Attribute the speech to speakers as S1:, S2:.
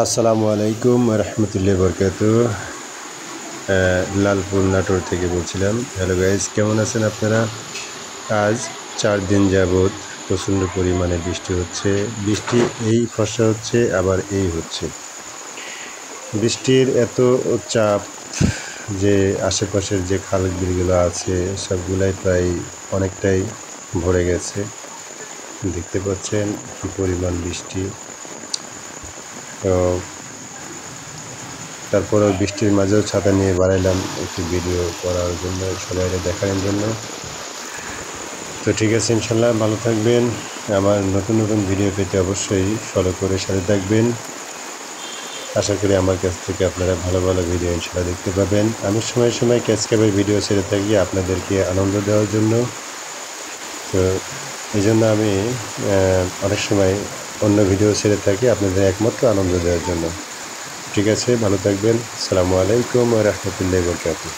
S1: আসসালামু আলাইকুম রহমতুল্লাহ বরকাতুহ। লালপুর নাটোর থেকে বলছিলাম। হ্যালো গাইজ, কেমন আছেন আপনারা? আজ 4 দিন যাবৎ প্রচণ্ড পরিমাণে বৃষ্টি হচ্ছে। বৃষ্টি এই ফর্সা হচ্ছে, আবার এই হচ্ছে। বৃষ্টির এত চাপ যে আশেপাশের যে খাল বিলগুলো আছে সবগুলাই প্রায় অনেকটাই ভরে গেছে। দেখতে পাচ্ছেন কী পরিমাণ বৃষ্টি। তো তারপরেও বৃষ্টির মাঝেও ছাতা নিয়ে বাড়াইলাম একটু ভিডিও করার জন্য, সবাইকে দেখানোর জন্য। তো ঠিক আছে, ইনশাল্লাহ ভালো থাকবেন। আমার নতুন নতুন ভিডিও পেতে অবশ্যই ফলো করে সাথে থাকবেন। আশা করি আমার কাছ থেকে আপনারা ভালো ভালো ভিডিও ইনশাল্লাহ দেখতে পাবেন। আমি সময় সময় ক্যাচক্যাপের ভিডিও ছেড়ে থাকি আপনাদেরকে আনন্দ দেওয়ার জন্য। তো এই জন্য আমি অনেক সময় অন্য ভিডিও ছেড়ে থাকি আপনাদের একমাত্র আনন্দ দেওয়ার জন্য। ঠিক আছে, ভালো থাকবেন। আসসালামু আলাইকুম ওয়া রাহমাতুল্লাহি ওয়া বারাকাতুহু।